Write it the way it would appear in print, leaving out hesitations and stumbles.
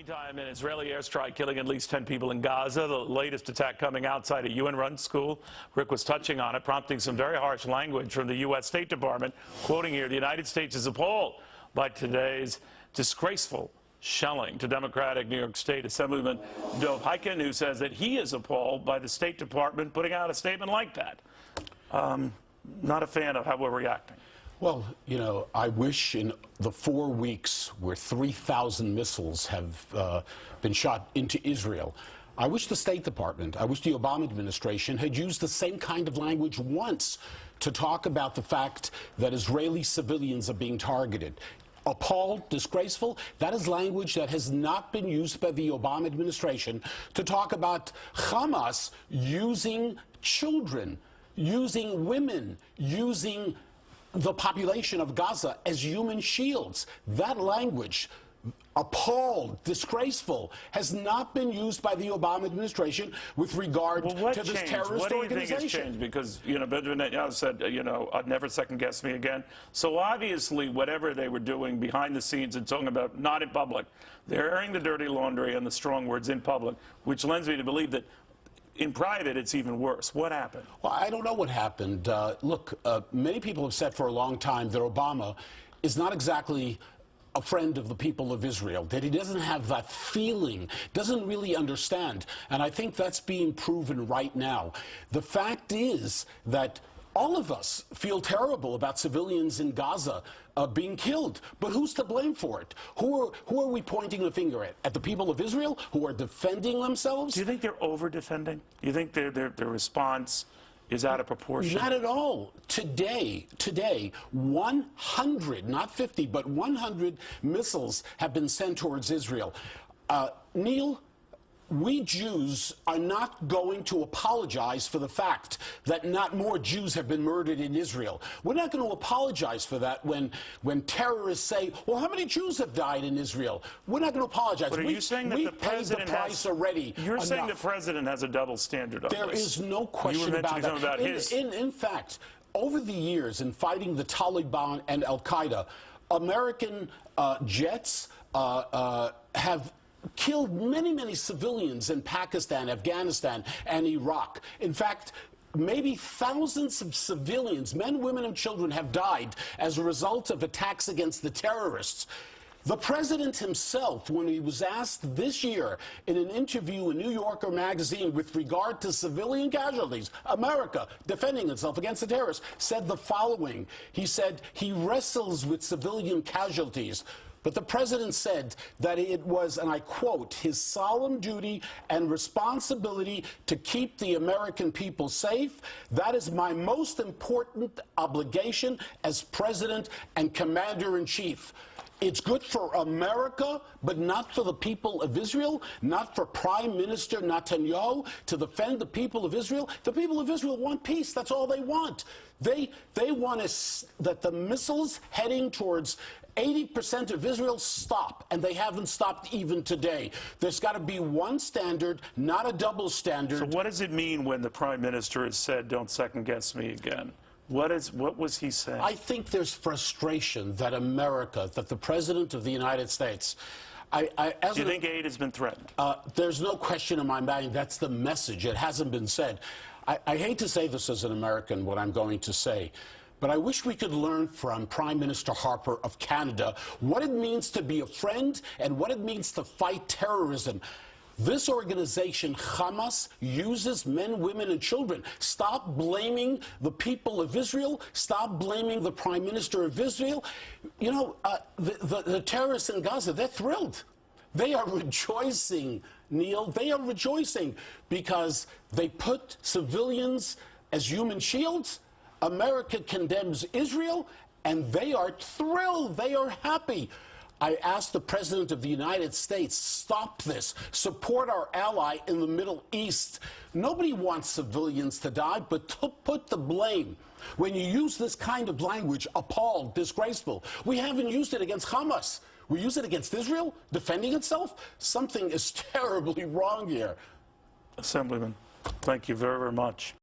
Meantime, an Israeli airstrike killing at least 10 people in Gaza, the latest attack coming outside a UN-run school. Rick was touching on it, prompting some very harsh language from the U.S. State Department. Quoting here, the United States is appalled by today's disgraceful shelling. To Democratic New York State Assemblyman Dov Hikind, who says that he is appalled by the State Department putting out a statement like that. Not a fan of how we're reacting. Well, you know, I wish in the 4 weeks where 3,000 missiles have been shot into Israel, I wish the State Department, I wish the Obama administration had used the same kind of language once to talk about the fact that Israeli civilians are being targeted. Appalled, disgraceful, that is language that has not been used by the Obama administration to talk about Hamas using children, using women, using the population of Gaza as human shields. That language, appalled, disgraceful, has not been used by the Obama administration with regard to this terrorist organization. What do you think has changed? Because, you know, Benjamin Netanyahu said, you know, I'd never second guess me again. So obviously, whatever they were doing behind the scenes and talking about not in public, they're airing the dirty laundry and the strong words in public, which lends me to believe that in private, it's even worse. What happened? Well, I don't know what happened. Look, many people have said for a long time that Obama is not exactly a friend of the people of Israel, that he doesn't have that feeling, doesn't really understand. And I think that's being proven right now. The fact is that all of us feel terrible about civilians in Gaza being killed. But who's to blame for it? Who are we pointing the finger at? At the people of Israel who are defending themselves? Do you think they're over-defending? Do you think their response is out of proportion? Not at all. Today, 100, not 50, but 100 missiles have been sent towards Israel. Neil, we Jews are not going to apologize for the fact that not more Jews have been murdered in Israel. We're not going to apologize for that when terrorists say, well, how many Jews have died in Israel? We're not going to apologize. But are you saying that the president has already? You're saying the president has a double standard on this. There is no question about that. In fact, over the years in fighting the Taliban and Al-Qaeda, American jets have killed many, many civilians in Pakistan, Afghanistan, and Iraq. In fact, maybe thousands of civilians, men, women, and children, have died as a result of attacks against the terrorists. The president himself, when he was asked this year in an interview in New Yorker magazine with regard to civilian casualties, America defending itself against the terrorists, said the following. He said he wrestles with civilian casualties. But the president said that it was, and I quote, his solemn duty and responsibility to keep the American people safe. That is my most important obligation as president and commander-in-chief. It's good for America, but not for the people of Israel, not for Prime Minister Netanyahu to defend the people of Israel. The people of Israel want peace. That's all they want. They want that the missiles heading towards 80% of Israel stop, and they haven't stopped even today. There's got to be one standard, not a double standard. So what does it mean when the Prime Minister has said, don't second guess me again? What was he saying? I think there's frustration that America, that the President of the United States, do you think aid has been threatened? There's no question in my mind. That's the message. It hasn't been said. I hate to say this as an American, what I'm going to say, but I wish we could learn from Prime Minister Harper of Canada what it means to be a friend and what it means to fight terrorism. This organization, Hamas, uses men, women, and children. Stop blaming the people of Israel. Stop blaming the Prime Minister of Israel. You know, the terrorists in Gaza, they're thrilled. They are rejoicing, Neil. They are rejoicing because they put civilians as human shields. America condemns Israel, and they are thrilled. They are happy. I asked the President of the United States, stop this. Support our ally in the Middle East. Nobody wants civilians to die, but to put the blame. When you use this kind of language, appalled, disgraceful, we haven't used it against Hamas. We use it against Israel, defending itself? Something is terribly wrong here. Assemblyman, thank you very, very much.